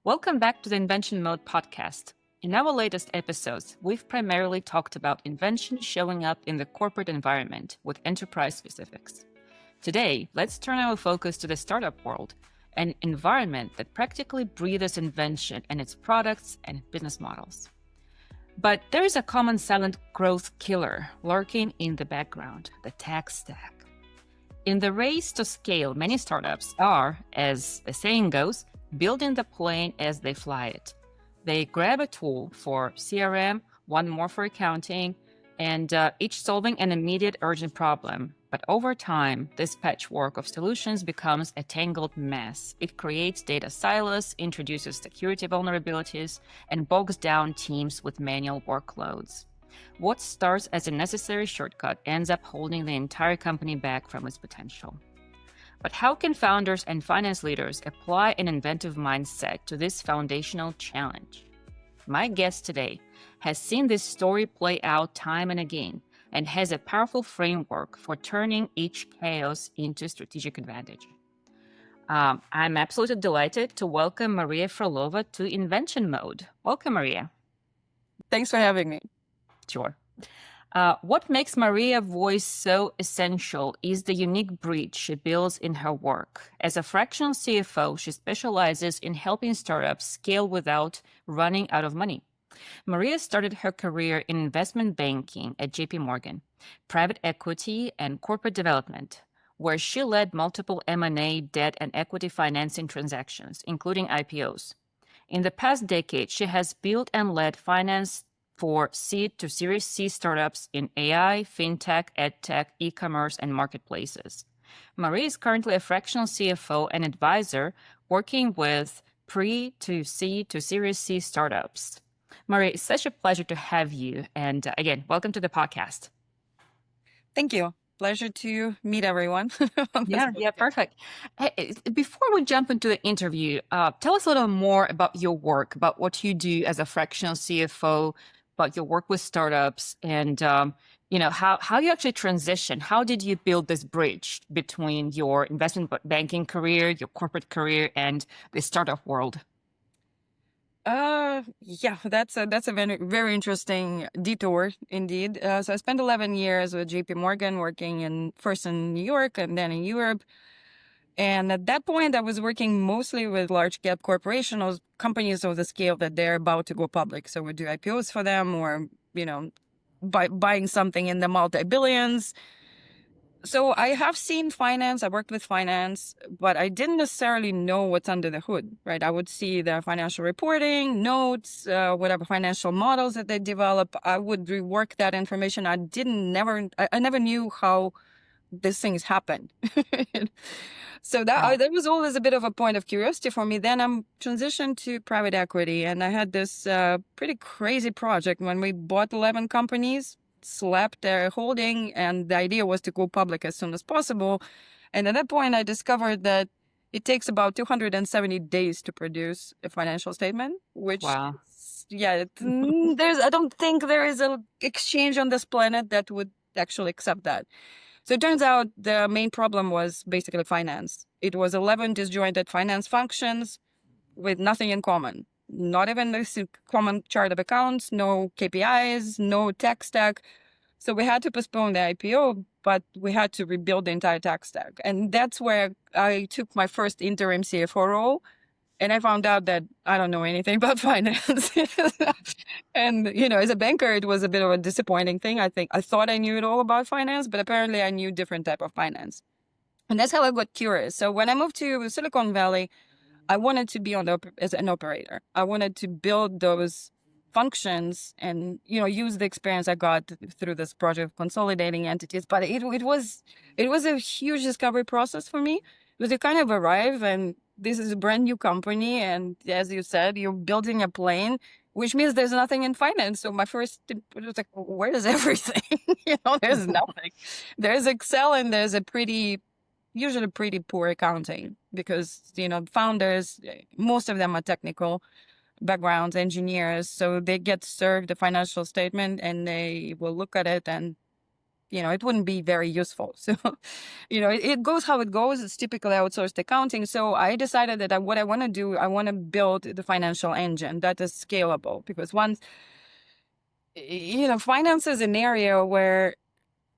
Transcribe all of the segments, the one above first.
Welcome back to the Invention Mode podcast. In our latest episodes, we've primarily talked about invention showing up in the corporate environment with enterprise specifics. Today, let's turn our focus to the startup world, an environment that practically breathes invention in its products and business models. But there is a common silent growth killer lurking in the background, the tech stack. In the race to scale, many startups are, as the saying goes, building the plane as they fly it. They grab a tool for CRM, one more for accounting, and each solving an immediate urgent problem. But over time, this patchwork of solutions becomes a tangled mess. It creates data silos, introduces security vulnerabilities, and bogs down teams with manual workloads. What starts as a necessary shortcut ends up holding the entire company back from its potential. But how can founders and finance leaders apply an inventive mindset to this foundational challenge? My guest today has seen this story play out time and again and has a powerful framework for turning each chaos into strategic advantage. I'm absolutely delighted to welcome Maria Frolova to Invention Mode. Welcome, Maria. Thanks for having me. Sure. What makes Maria's voice so essential is the unique bridge she builds in her work. As a fractional CFO, she specializes in helping startups scale without running out of money. Maria started her career in investment banking at JP Morgan, private equity, and corporate development, where she led multiple M&A, debt, and equity financing transactions, including IPOs. In the past decade, she has built and led finance for seed to Series C startups in AI, FinTech, EdTech, e-commerce, and marketplaces. Maria is currently a fractional CFO and advisor working with pre to C to Series C startups. Maria, it's such a pleasure to have you. And again, welcome to the podcast. Thank you. Pleasure to meet everyone. Yeah, perfect. Hey, before we jump into the interview, tell us a little more about your work, about what you do as a fractional CFO, about your work with startups, and how you actually transition. How did you build this bridge between your investment banking career, your corporate career, and the startup world? Yeah, that's a very, very interesting detour indeed. So I spent 11 years with JP Morgan working first in New York and then in Europe. And at that point, I was working mostly with large cap corporations, companies of the scale that they're about to go public. So we do IPOs for them or, buying something in the multi-billions. So I have seen finance, I worked with finance, but I didn't necessarily know what's under the hood, right? I would see the financial reporting, notes, whatever financial models that they develop. I would rework that information. I never knew how these things happened. So that was always a bit of a point of curiosity for me. Then I'm transitioned to private equity, and I had this pretty crazy project when we bought 11 companies, slapped their holding, and the idea was to go public as soon as possible. And at that point, I discovered that it takes about 270 days to produce a financial statement, which, wow. I don't think there is an exchange on this planet that would actually accept that. So it turns out the main problem was basically finance. It was 11 disjointed finance functions with nothing in common. Not even this common chart of accounts, no KPIs, no tech stack. So we had to postpone the IPO, but we had to rebuild the entire tech stack. And that's where I took my first interim CFO role. And I found out that I don't know anything about finance. And, as a banker, it was a bit of a disappointing thing. I thought I knew it all about finance, but apparently I knew different type of finance. And that's how I got curious. So when I moved to Silicon Valley, I wanted to be as an operator. I wanted to build those functions and, use the experience I got through this project of consolidating entities. But it was a huge discovery process for me, because you kind of arrive and this is a brand new company. And as you said, you're building a plane, which means there's nothing in finance. So my first, it was like, where is everything? There's nothing. There's Excel and there's usually pretty poor accounting because, founders, most of them are technical backgrounds, engineers. So they get served the financial statement and they will look at it and it wouldn't be very useful. So, it goes how it goes. It's typically outsourced accounting. So I decided that what I want to do, I want to build the financial engine that is scalable, because once, finance is an area where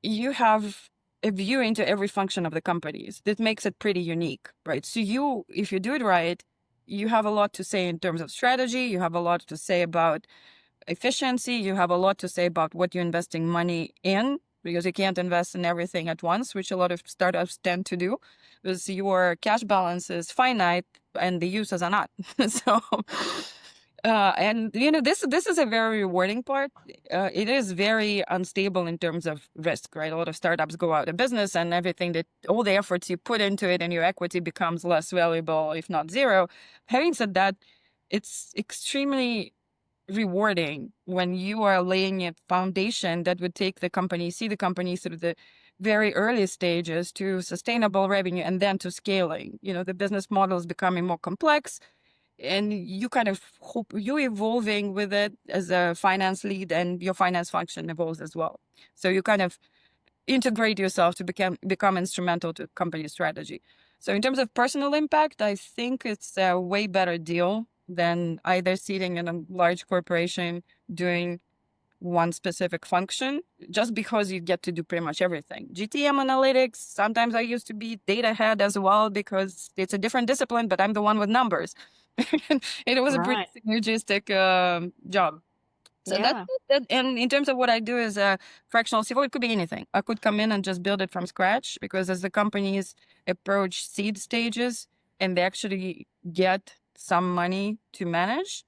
you have a view into every function of the companies. That makes it pretty unique, right? So if you do it right, you have a lot to say in terms of strategy. You have a lot to say about efficiency. You have a lot to say about what you're investing money in, because you can't invest in everything at once, which a lot of startups tend to do, because your cash balance is finite and the uses are not. So, and this is a very rewarding part. It is very unstable in terms of risk, right? A lot of startups go out of business, and all the efforts you put into it and your equity becomes less valuable, if not zero. Having said that, it's extremely rewarding when you are laying a foundation that would see the company through the very early stages to sustainable revenue and then to scaling. The business model is becoming more complex, and you kind of hope you're evolving with it as a finance lead, and your finance function evolves as well. So you kind of integrate yourself to become instrumental to company strategy. So in terms of personal impact, I think it's a way better deal than either sitting in a large corporation doing one specific function, just because you get to do pretty much everything. GTM analytics, sometimes I used to be data head as well, because it's a different discipline, but I'm the one with numbers. It was a pretty Right. synergistic job. So Yeah. and in terms of what I do as a fractional CFO, it could be anything. I could come in and just build it from scratch, because as the companies approach seed stages and they actually get some money to manage,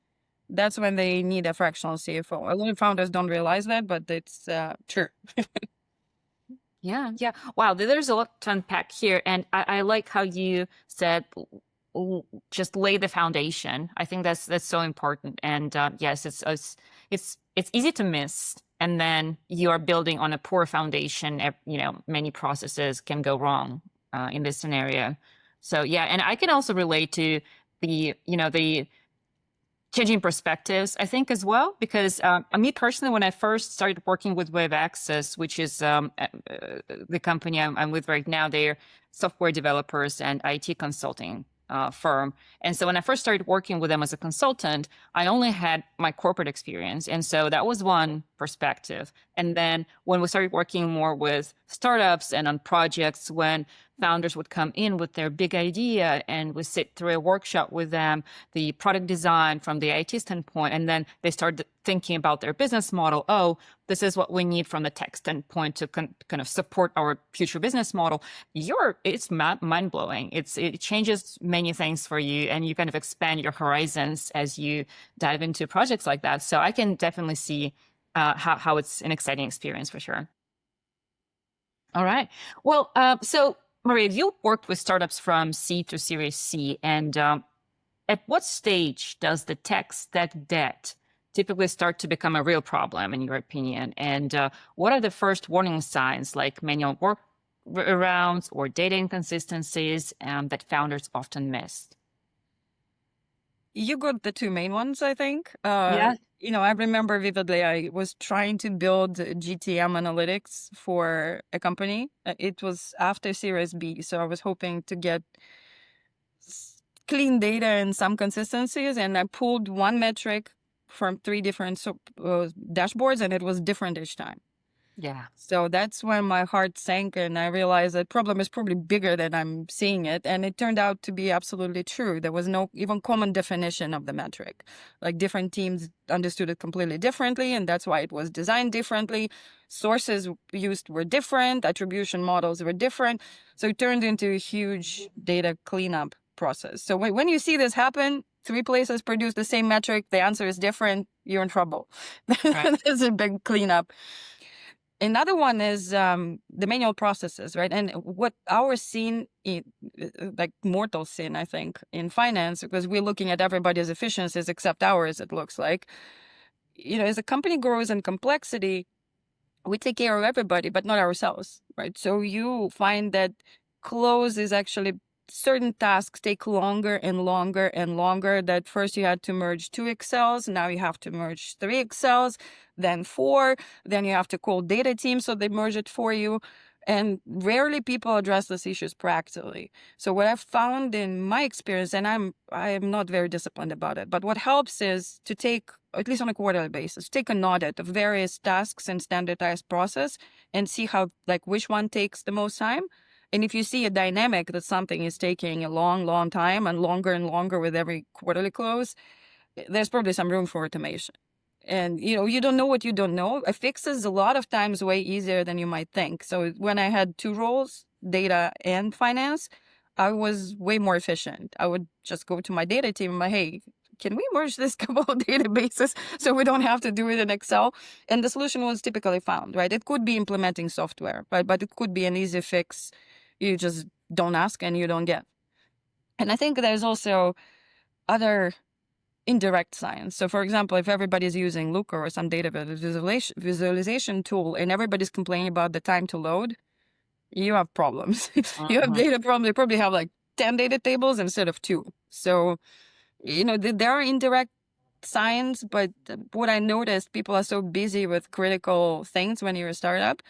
that's when they need a fractional CFO. A lot of founders don't realize that, but it's true. Yeah, yeah. Wow, there's a lot to unpack here, and I like how you said just lay the foundation. I think that's so important. And yes, it's easy to miss, and then you are building on a poor foundation. Many processes can go wrong in this scenario. So yeah, and I can also relate to the changing perspectives, I think, as well, because me personally, when I first started working with Wave Access, which is the company I'm with right now, they're software developers and IT consulting firm. And so when I first started working with them as a consultant, I only had my corporate experience. And so that was one perspective. And then when we started working more with startups and on projects, when founders would come in with their big idea and we sit through a workshop with them, the product design from the IT standpoint, and then they start thinking about their business model. Oh, this is what we need from the tech standpoint to kind of support our future business model. It's mind blowing. It changes many things for you, and you kind of expand your horizons as you dive into projects like that. So I can definitely see how it's an exciting experience for sure. All right. Well, so Maria, you worked with startups from C to Series C, and at what stage does the tech stack debt typically start to become a real problem, in your opinion? And what are the first warning signs, like manual workarounds or data inconsistencies that founders often miss? You got the two main ones, I think. Yeah. I remember vividly, I was trying to build GTM analytics for a company. It was after Series B, so I was hoping to get clean data and some consistencies, and I pulled one metric from three different dashboards, and it was different each time. Yeah. So that's when my heart sank, and I realized the problem is probably bigger than I'm seeing it. And it turned out to be absolutely true. There was no even common definition of the metric. Like, different teams understood it completely differently, and that's why it was designed differently. Sources used were different, attribution models were different. So it turned into a huge data cleanup process. So when you see this happen, three places produce the same metric, the answer is different, you're in trouble. Right. There's a big cleanup. Another one is the manual processes, right? And what our sin, like mortal sin, I think, in finance, because we're looking at everybody's efficiencies except ours, it looks like. As a company grows in complexity, we take care of everybody, but not ourselves, right? So you find that close is actually certain tasks take longer and longer and longer. That first you had to merge 2 Excels, now you have to merge 3 Excels, then 4, then you have to call data team so they merge it for you. And rarely people address these issues practically. So what I've found in my experience, and I am not very disciplined about it, but what helps is to take, at least on a quarterly basis, take an audit of various tasks and standardized process and see how, like, which one takes the most time. And if you see a dynamic that something is taking a long, long time and longer with every quarterly close, there's probably some room for automation. And, you don't know what you don't know. A fix is a lot of times way easier than you might think. So when I had 2 roles, data and finance, I was way more efficient. I would just go to my data team and hey, can we merge this couple of databases so we don't have to do it in Excel? And the solution was typically found, right? It could be implementing software, right? But it could be an easy fix. You just don't ask and you don't get. And I think there's also other indirect science. So for example, if everybody's using Looker or some data visualization tool and everybody's complaining about the time to load, you have problems. You have data problems. You probably have like 10 data tables instead of 2. So, there are indirect science, but what I noticed, people are so busy with critical things when you're a startup,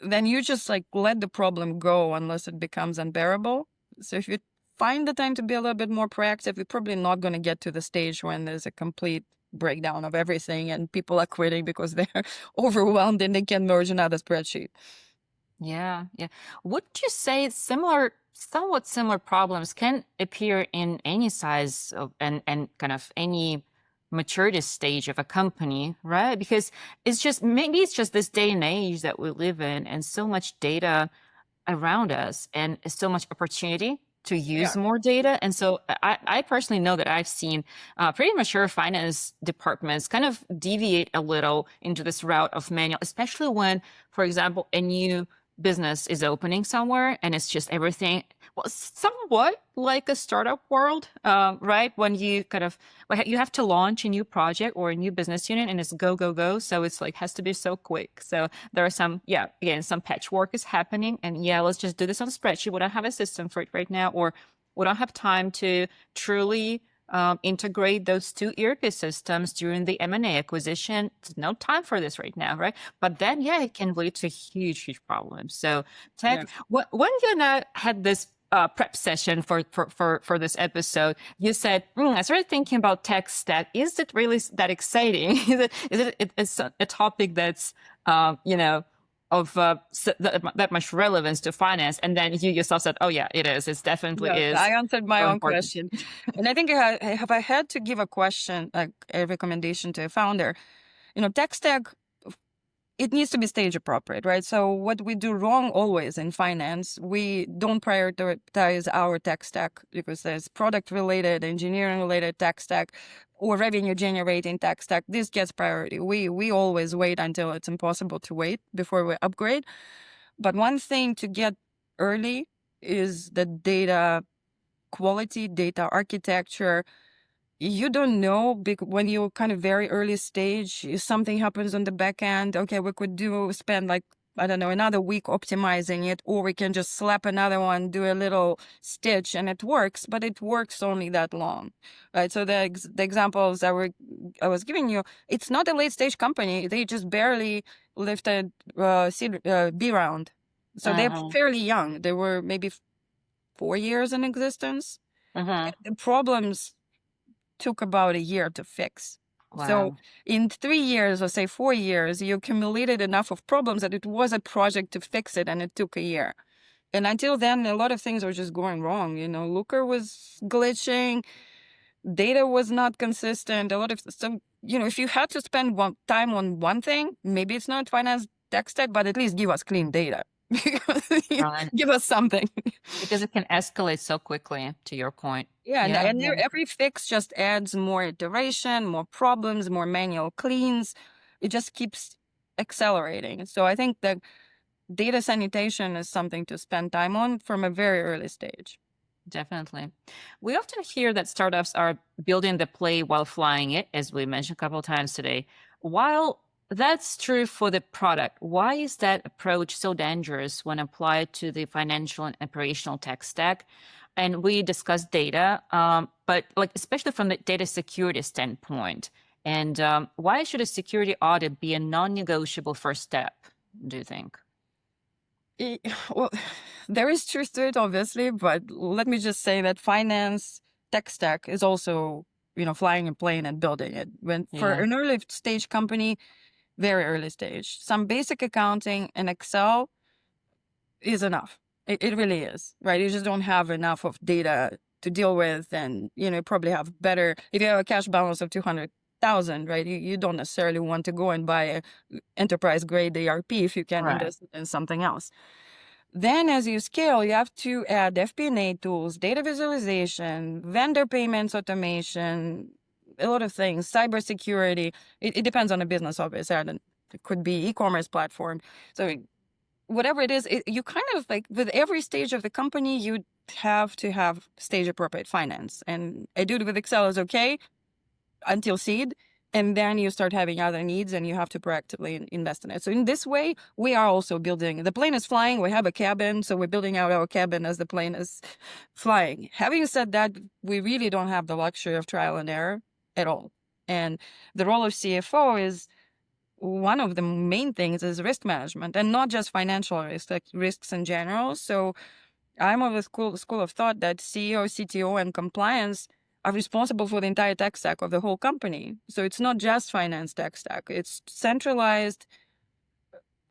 then you just like let the problem go unless it becomes unbearable. So if you find the time to be a little bit more proactive, you're probably not going to get to the stage when there's a complete breakdown of everything and people are quitting because they're overwhelmed and they can't merge another spreadsheet. Yeah. Would you say somewhat similar problems can appear in any size of, and kind of any maturity stage of a company, right? Because maybe it's just this day and age that we live in, and so much data around us, and so much opportunity to use more data. And so I personally know that I've seen pretty mature finance departments kind of deviate a little into this route of manual, especially when, for example, a new business is opening somewhere and it's just everything, well, somewhat like a startup world, right? When you you have to launch a new project or a new business unit and it's go, go, go. So it's like, has to be so quick. So there are some patchwork is happening, and let's just do this on a spreadsheet. We don't have a system for it right now, or we don't have time to truly integrate those 2 ERP systems during the M&A acquisition. There's no time for this right now, right? But then, it can lead to huge problems. So, Ted, when you and I had this prep session for this episode, you said, I started thinking about tech stack. Is it really that exciting? Is it a topic that's, of that much relevance to finance? And then you yourself said, oh yeah, it is. It definitely is. I answered my so own important. question. And I think if I had to give a question, like a recommendation to a founder, tech stack, it needs to be stage appropriate, right? So what we do wrong always in finance, we don't prioritize our tech stack because there's product related, engineering related tech stack, or revenue generating tech stack. This gets priority. We always wait until it's impossible to wait before we upgrade. But one thing to get early is the data quality, data architecture. You don't know when you're kind of very early stage, if something happens on the back end. Okay, we could spend like, I don't know, another week optimizing it, or we can just slap another one, do a little stitch and it works, but it works only that long, right? So the examples I was giving you, it's not a late stage company. They just barely lifted B round. So they're fairly young. They were maybe 4 years in existence. The problems took about a year to fix. Wow. So in 3 years, or say 4 years, you accumulated enough of problems that it was a project to fix it, and it took a year. And until then, a lot of things were just going wrong. Looker was glitching, data was not consistent. If you had to spend time on one thing, maybe it's not finance tech stack, but at least give us clean data. Right. Give us something. Because it can escalate so quickly, to your point. And every fix just adds more iteration, more problems, more manual cleans. It just keeps accelerating. So I think that data sanitation is something to spend time on from a very early stage. Definitely. We often hear that startups are building the play while flying it, as we mentioned a couple of times today. While that's true for the product, why is that approach so dangerous when applied to the financial and operational tech stack? and we discussed data, but like especially from the data security standpoint. And why should a security audit be a non-negotiable first step, do you think? Well, there is truth to it, obviously, but let me just say that finance tech stack is also, flying a plane and building it. When for Yeah. an early stage company, very early stage, some basic accounting and Excel is enough. It really is, right? You just don't have enough of data to deal with, and probably have better if you have a cash balance of 200,000, right? You don't necessarily want to go and buy a enterprise grade ERP if you can Right. invest in something else. Then as you scale, you have to add FP&A tools, data visualization, vendor payments automation, a lot of things, cybersecurity. It depends on the business, obviously. It could be e-commerce platform. So whatever it is, you kind of like with every stage of the company, you have to have stage appropriate finance. And I do it with Excel is okay until seed. And then you start having other needs and you have to proactively invest in it. So in this way, we are also building, the plane is flying, we have a cabin. So we're building out our cabin as the plane is flying. Having said that, we really don't have the luxury of trial and error at all. And the role of CFO is one of the main things is risk management, and not just financial risks, like risks in general. So I'm of the school of thought that CEO, CTO, and compliance are responsible for the entire tech stack of the whole company. So it's not just finance tech stack. It's centralized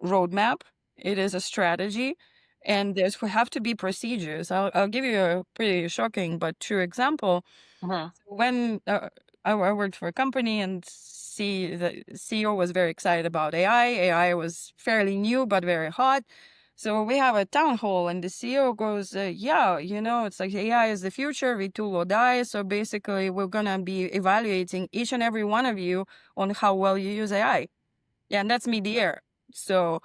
roadmap. It is a strategy, and there's have to be procedures. I'll give you a pretty shocking but true example. Uh-huh. When I worked for a company, and the CEO was very excited about AI. AI was fairly new but very hot. So we have a town hall, and the CEO goes, "Yeah, it's like AI is the future. We tool or die. So basically, we're gonna be evaluating each and every one of you on how well you use AI." Yeah, and that's mid-year. So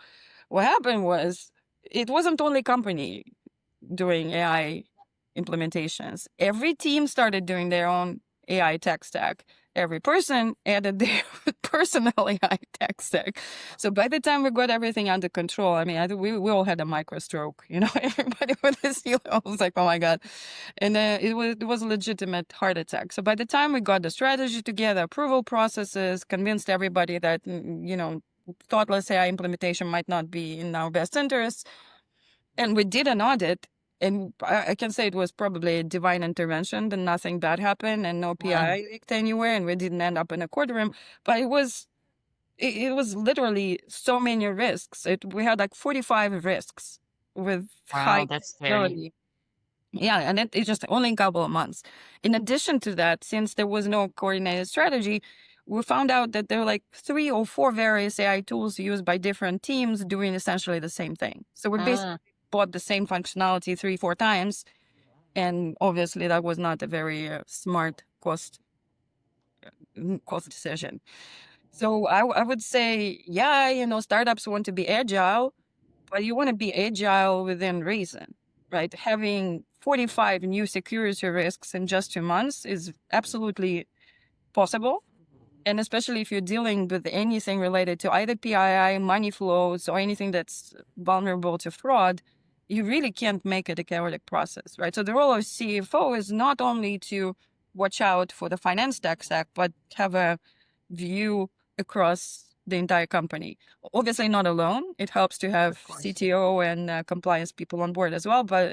what happened was it wasn't only company doing AI implementations. Every team started doing their own AI tech stack. Every person added their personal AI tech stack. So by the time we got everything under control, I mean, I think we all had a micro stroke. Everybody with this, I was like, oh my god, and it was a legitimate heart attack. So by the time we got the strategy together, approval processes, convinced everybody that thoughtless AI implementation might not be in our best interest, and we did an audit, and I can say it was probably a divine intervention that nothing bad happened and no PI leaked anywhere, and we didn't end up in a courtroom. But it was literally so many risks. We had like 45 risks with Wow, high that's scary. probability. Yeah, and it's just only a couple of months. In addition to that, since there was no coordinated strategy, we found out that there were like 3 or 4 various AI tools used by different teams doing essentially the same thing. So we basically bought the same functionality 3, 4 times, and obviously that was not a very smart cost decision. So I would say, yeah, startups want to be agile, but you want to be agile within reason, right? Having 45 new security risks in just 2 months is absolutely possible. And especially if you're dealing with anything related to either PII, money flows, or anything that's vulnerable to fraud, you really can't make it a chaotic process, right? So the role of CFO is not only to watch out for the finance tech stack, but have a view across the entire company. Obviously not alone. It helps to have CTO and compliance people on board as well. But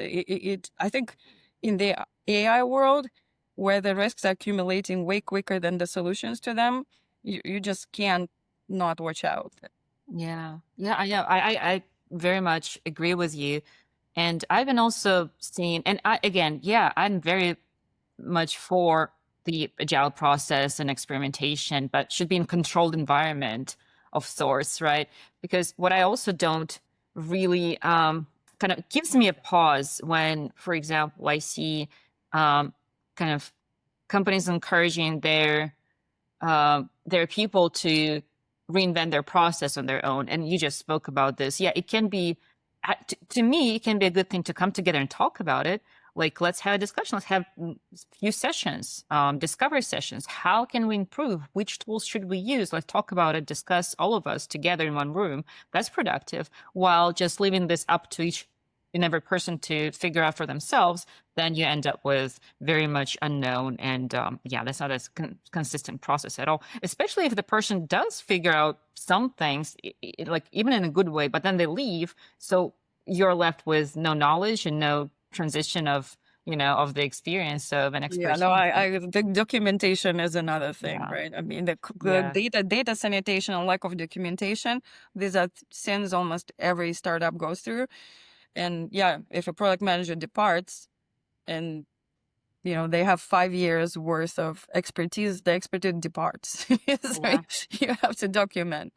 I think in the AI world, where the risks are accumulating way quicker than the solutions to them, you just can't not watch out. Yeah. Yeah, I know. I very much agree with you. And I've been also seeing, and again, yeah, I'm very much for the agile process and experimentation, but should be in controlled environment of sorts, right? Because what I also don't really kind of gives me a pause when, for example, I see kind of companies encouraging their people to reinvent their process on their own. And you just spoke about this. Yeah, it can be, to me, it can be a good thing to come together and talk about it. Like, let's have a discussion. Let's have a few sessions, discovery sessions. How can we improve? Which tools should we use? Let's talk about it, discuss all of us together in one room. That's productive, while just leaving this up to each every person to figure out for themselves, then you end up with very much unknown. And yeah, that's not a consistent process at all, especially if the person does figure out some things, like even in a good way, but then they leave. So you're left with no knowledge and no transition of, of the experience of an Yeah, expert. no, the documentation is another thing, Yeah. right? I mean, the Yeah. data sanitation and lack of documentation, these are sins almost every startup goes through. And yeah, if a product manager departs and they have 5 years worth of expertise, the expertise departs. So Yeah. you have to document.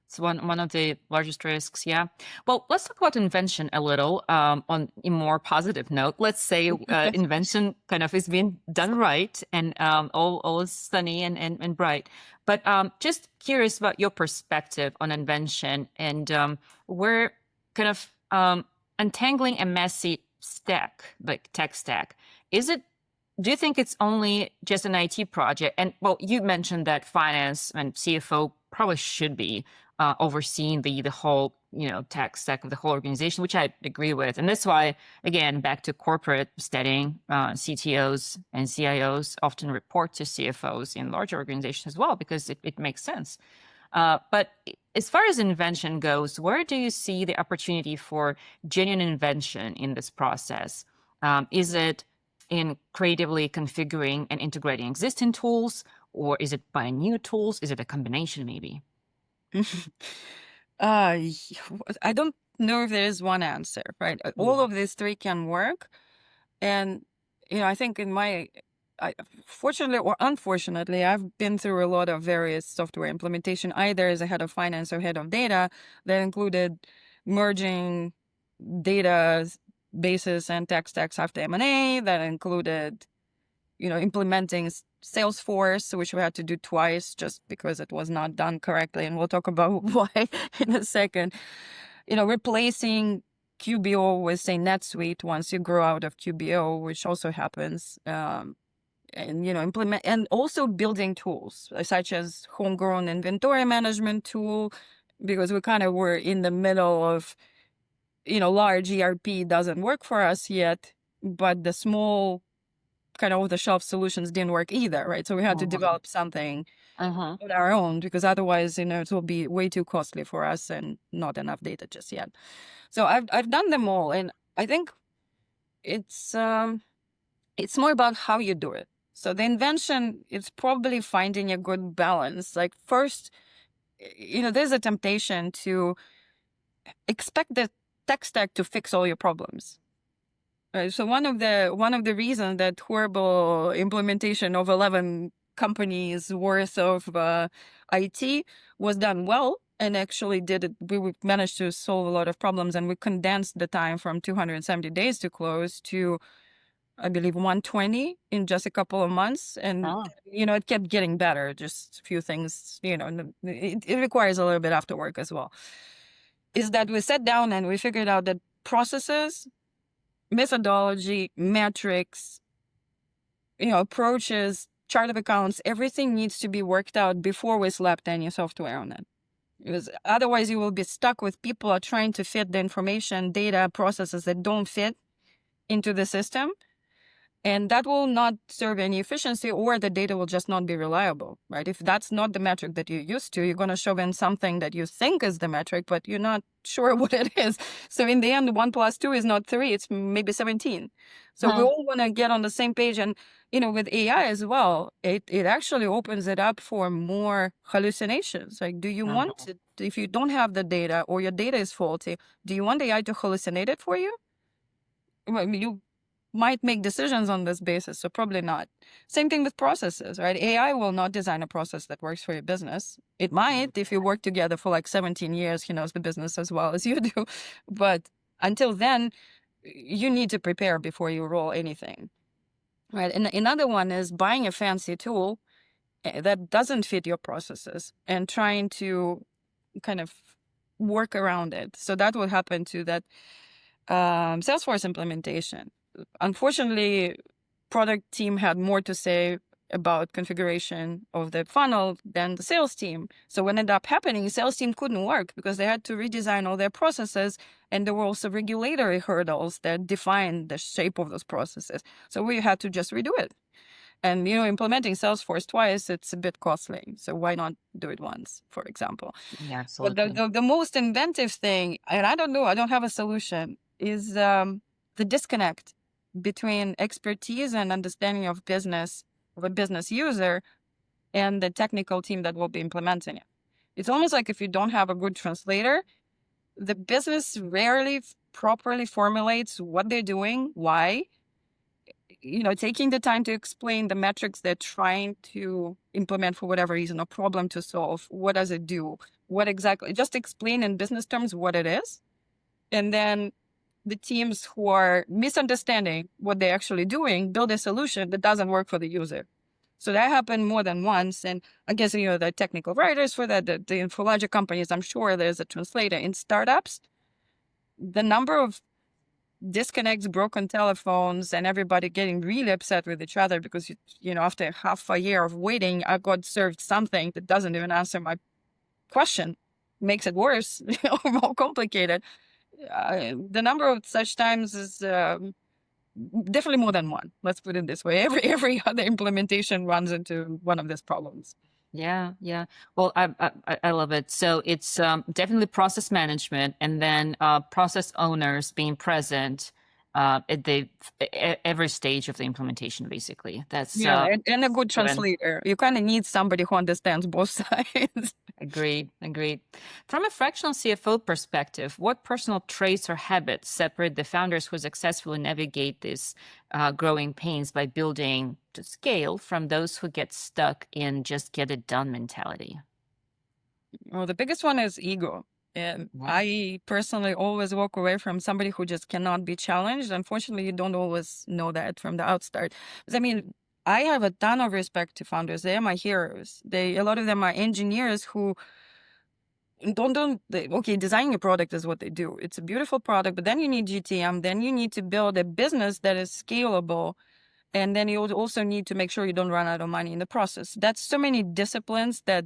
It's one of the largest risks. Yeah. Well, let's talk about invention a little on a more positive note. Let's say invention kind of is being done right and all is sunny and bright. But just curious about your perspective on invention and we're kind of untangling a messy stack, like tech stack. Do you think it's only just an IT project? And well, you mentioned that finance and CFO probably should be overseeing the whole tech stack of the whole organization, which I agree with. And that's why, again, back to corporate setting, CTOs and CIOs often report to CFOs in larger organizations as well, because it makes sense. But as far as invention goes, where do you see the opportunity for genuine invention in this process? Is it in creatively configuring and integrating existing tools, or is it buying new tools? Is it a combination, maybe? I don't know if there is one answer, right? All of these three can work. And, I think fortunately or unfortunately, I've been through a lot of various software implementation, either as a head of finance or head of data, that included merging data bases and tech stacks after M&A, that included, implementing Salesforce, which we had to do twice just because it was not done correctly. And we'll talk about why in a second. Replacing QBO with, say, NetSuite once you grow out of QBO, which also happens. And, implement and also building tools such as homegrown inventory management tool, because we kind of were in the middle of, large ERP doesn't work for us yet, but the small kind of off-the-shelf solutions didn't work either, right? So we had to develop something on our own, because otherwise, it will be way too costly for us and not enough data just yet. So I've done them all, and I think it's more about how you do it. So the invention is probably finding a good balance. Like first, there's a temptation to expect the tech stack to fix all your problems. Right. So one of the reasons that horrible implementation of 11 companies worth of IT was done well and actually did it. We managed to solve a lot of problems, and we condensed the time from 270 days to close to, I believe, 120 in just a couple of months. And, it kept getting better. Just a few things, it requires a little bit after work as well. Is that we sat down and we figured out that processes, methodology, metrics, approaches, chart of accounts, everything needs to be worked out before we slapped any software on it. Because otherwise you will be stuck with people are trying to fit the information, data, processes that don't fit into the system. And that will not serve any efficiency, or the data will just not be reliable, right? If that's not the metric that you're used to, you're going to show in something that you think is the metric, but you're not sure what it is. So in the end, 1 + 2 is not 3, it's maybe 17. So we all want to get on the same page. And, with AI as well, it actually opens it up for more hallucinations. Like, do you want to, if you don't have the data or your data is faulty, do you want AI to hallucinate it for you? Well, you might make decisions on this basis, so probably not. Same thing with processes, right? AI will not design a process that works for your business. It might, if you work together for like 17 years, he knows the business as well as you do. But until then, you need to prepare before you roll anything, right? And another one is buying a fancy tool that doesn't fit your processes and trying to kind of work around it. So that would happen to that Salesforce implementation. Unfortunately, product team had more to say about configuration of the funnel than the sales team. So what ended up happening, the sales team couldn't work because they had to redesign all their processes, and there were also regulatory hurdles that defined the shape of those processes. So we had to just redo it. And, implementing Salesforce twice, it's a bit costly. So why not do it once, for example? Yeah, But absolutely. the most inventive thing, and I don't know, I don't have a solution, is the disconnect between expertise and understanding of a business user and the technical team that will be implementing it. It's almost like if you don't have a good translator, the business rarely properly formulates what they're doing, why, taking the time to explain the metrics they're trying to implement for whatever reason, a problem to solve. What does it do? What exactly? Just explain in business terms what it is. And then the teams who are misunderstanding what they're actually doing build a solution that doesn't work for the user. So that happened more than once. And I guess, the technical writers for that, for larger companies, I'm sure there's a translator. In startups, the number of disconnects, broken telephones, and everybody getting really upset with each other because, after half a year of waiting, I got served something that doesn't even answer my question, makes it worse or more complicated. The number of such times is definitely more than one. Let's put it this way. Every other implementation runs into one of these problems. Yeah, yeah. Well, I love it. So it's definitely process management, and then process owners being present at every stage of the implementation. Basically, that's Yeah, and a good given. translator. You kind of need somebody who understands both sides. Agreed, agreed. From a fractional CFO perspective, what personal traits or habits separate the founders who successfully navigate these growing pains by building to scale from those who get stuck in just get it done mentality? Well, the biggest one is ego. And Yeah. I personally always walk away from somebody who just cannot be challenged. Unfortunately, you don't always know that from the outstart. Because, I have a ton of respect to founders. They are my heroes. A lot of them are engineers who okay, designing a product is what they do. It's a beautiful product, but then you need GTM. Then you need to build a business that is scalable. And then you also need to make sure you don't run out of money in the process. That's so many disciplines that,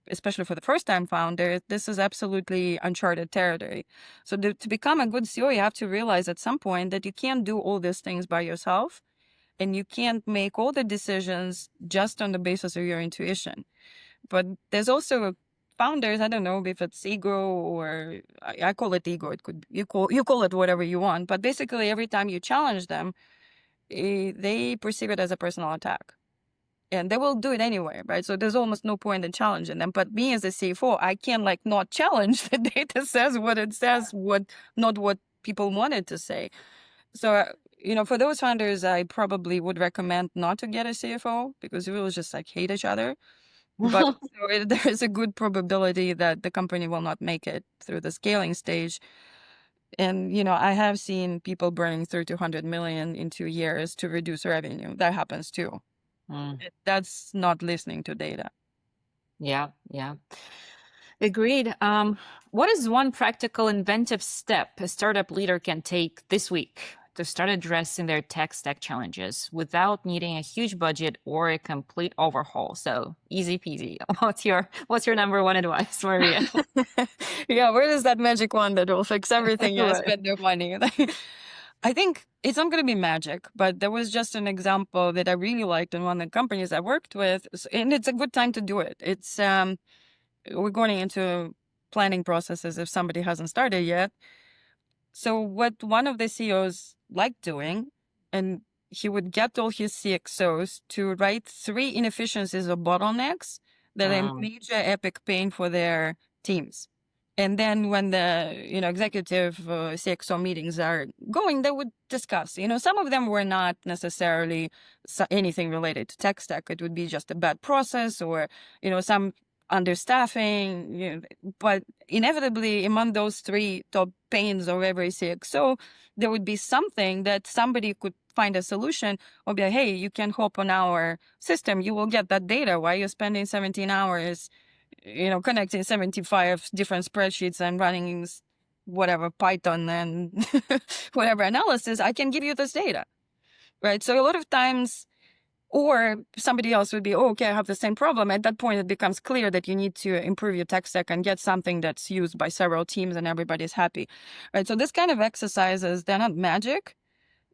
especially for the first time founder, this is absolutely uncharted territory. So to become a good CEO, you have to realize at some point that you can't do all these things by yourself, and you can't make all the decisions just on the basis of your intuition. But there's also founders, I don't know if it's ego or I call it ego. It could you call it whatever you want. But basically, every time you challenge them, they perceive it as a personal attack. And they will do it anyway, right? So there's almost no point in challenging them. But me as a CFO, I can not challenge the data says what it says, not what people wanted to say. So, for those founders, I probably would recommend not to get a CFO because we will just hate each other. But also, there is a good probability that the company will not make it through the scaling stage. And, I have seen people burning 300 million in 2 years to reduce revenue. That happens too. That's not listening to data. Yeah, yeah. Agreed. What is one practical inventive step a startup leader can take this week to start addressing their tech stack challenges without needing a huge budget or a complete overhaul? So easy peasy. What's your number one advice, Maria? Yeah, where is that magic wand that will fix everything? Yeah, Right. spend their money. I think it's not going to be magic, but there was just an example that I really liked in one of the companies I worked with, and it's a good time to do it. It's we're going into planning processes if somebody hasn't started yet. So what one of the CEOs liked doing, and he would get all his CXOs to write 3 inefficiencies or bottlenecks that are major epic pain for their teams. And then when the executive CXO meetings are going, they would discuss. Some of them were not necessarily anything related to tech stack. It would be just a bad process or some understaffing. But inevitably, among those 3 top pains of every CXO, there would be something that somebody could find a solution or be like, hey, you can hop on our system. You will get that data. Why are you spending 17 hours connecting 75 different spreadsheets and running whatever Python and whatever analysis? I can give you this data, right? So a lot of times Or somebody else would be, oh, okay, I have the same problem. At that point, it becomes clear that you need to improve your tech stack and get something that's used by several teams and everybody's happy, right? So this kind of exercises, they're not magic,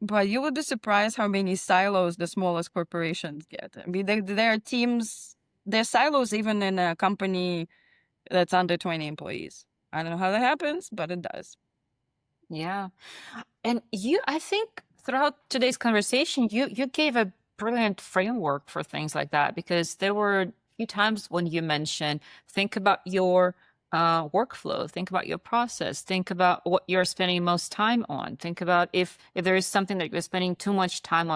but you would be surprised how many silos the smallest corporations get. I mean, there are teams, there's silos even in a company that's under 20 employees. I don't know how that happens, but it does. Yeah. And I think throughout today's conversation, you gave a brilliant framework for things like that, because there were a few times when you mentioned, think about your workflow, think about your process, think about what you're spending most time on, think about if there is something that you're spending too much time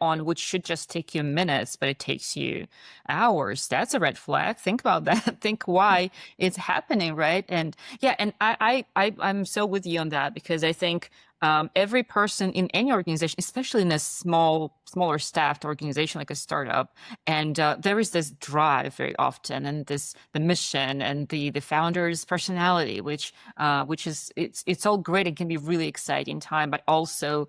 on, which should just take you minutes, but it takes you hours. That's a red flag. Think about that. Think why it's happening, right? And yeah, and I'm so with you on that, because I think every person in any organization, especially in a smaller staffed organization like a startup, and there is this drive very often, and the mission and the founder's personality, which is it's all great. It can be really exciting time, but also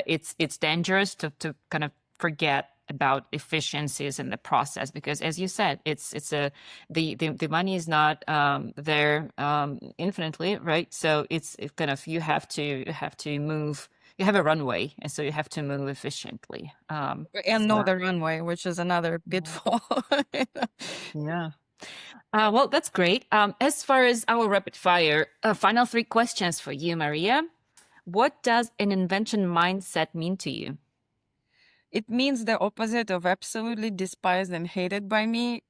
it's dangerous to kind of forget about efficiencies in the process, because as you said, the money is not there infinitely, right? So it's kind of you have to move. You have a runway, and so you have to move efficiently. And know the runway, which is another pitfall. Yeah. Well, that's great. As far as our rapid fire, final 3 questions for you, Maria. What does an invention mindset mean to you? It means the opposite of absolutely despised and hated by me.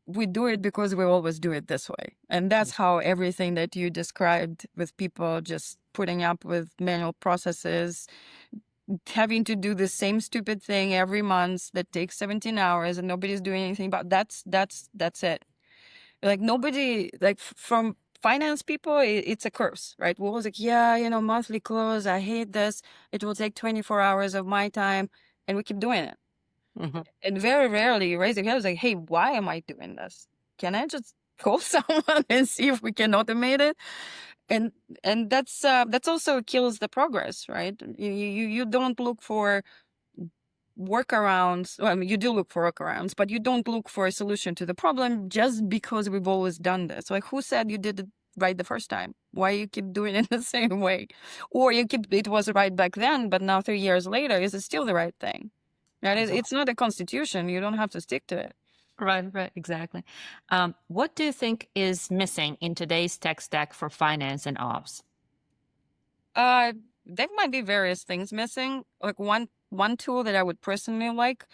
We do it because we always do it this way. And that's how everything that you described, with people just putting up with manual processes, having to do the same stupid thing every month that takes 17 hours and nobody's doing anything about, that's it. Like nobody, like from finance people, it's a curse, right? We're always like, yeah, monthly close, I hate this. It will take 24 hours of my time, and we keep doing it. Mm-hmm. And very rarely you raise your hand, like, hey, why am I doing this? Can I just call someone and see if we can automate it? And that's also kills the progress, right? You don't look for workarounds. Well, I mean, you do look for workarounds, but you don't look for a solution to the problem just because we've always done this. Like, who said you did it right the first time? Why you keep doing it the same way? Or it was right back then, but now 3 years later, is it still the right thing? Right? It's not a constitution. You don't have to stick to it. Right, exactly. What do you think is missing in today's tech stack for finance and ops? There might be various things missing. Like one tool that I would personally like,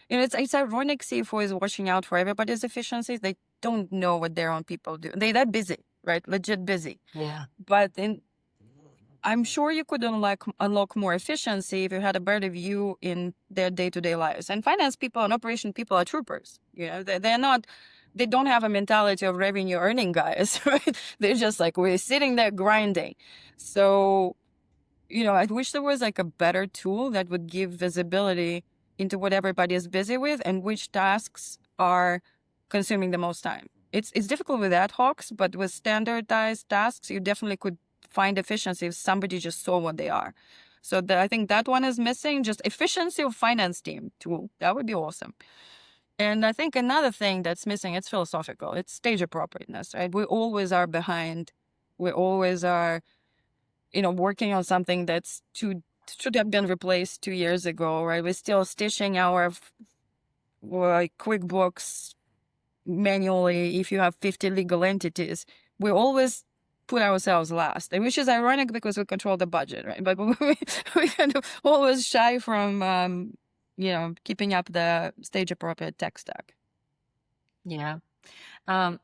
it's ironic CFO is watching out for everybody's efficiencies. They don't know what their own people do. They're busy, right? Legit busy. Yeah. But then I'm sure you could unlock more efficiency if you had a better view in their day-to-day lives. And finance people and operation people are troopers. They don't have a mentality of revenue earning guys, right? They're just like, we're sitting there grinding. So, I wish there was like a better tool that would give visibility into what everybody is busy with and which tasks are consuming the most time. It's difficult with ad hocs, but with standardized tasks, you definitely could find efficiency if somebody just saw what they are. So I think that one is missing. Just efficiency of finance team tool. That would be awesome. And I think another thing that's missing, it's philosophical. It's stage appropriateness, right? We always are behind. We always are, working on something that's should have been replaced 2 years ago, right? We're still stitching our QuickBooks manually if you have 50 legal entities. We always put ourselves last, which is ironic because we control the budget, right? But we kind of always shy from, keeping up the stage appropriate tech stack. Yeah.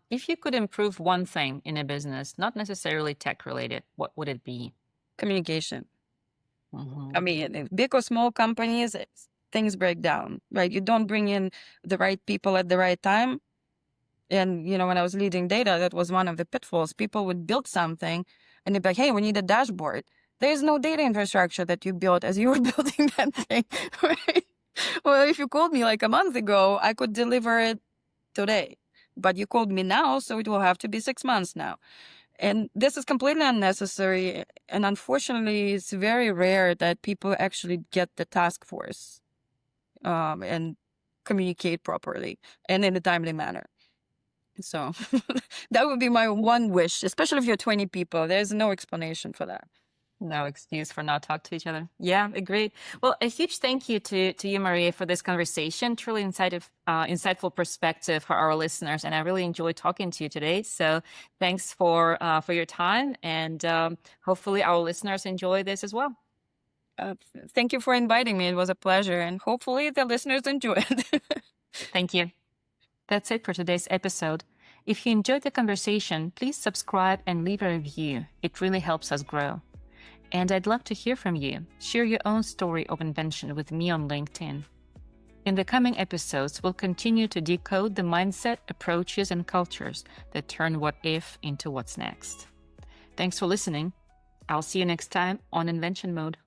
If you could improve one thing in a business, not necessarily tech related, what would it be? Communication. Mm-hmm. I mean, in big or small companies, things break down, right? You don't bring in the right people at the right time. And, when I was leading data, that was one of the pitfalls. People would build something and they'd be like, hey, we need a dashboard. There's no data infrastructure that you built as you were building that thing, right? Well, if you called me like a month ago, I could deliver it today. But you called me now, so it will have to be 6 months now. And this is completely unnecessary. And unfortunately, it's very rare that people actually get the task force and communicate properly and in a timely manner. So that would be my one wish, especially if you're 20 people. There's no explanation for that. No excuse for not talk to each other. Yeah, agreed. Well, a huge thank you to you, Maria, for this conversation. Truly insightful perspective for our listeners, and I really enjoyed talking to you today. So thanks for your time, and hopefully our listeners enjoy this as well. Thank you for inviting me. It was a pleasure, and hopefully the listeners enjoy it. Thank you. That's it for today's episode. If you enjoyed the conversation, please subscribe and leave a review. It really helps us grow. And I'd love to hear from you. Share your own story of invention with me on LinkedIn. In the coming episodes, we'll continue to decode the mindset, approaches, and cultures that turn what if into what's next. Thanks for listening. I'll see you next time on Invention Mode.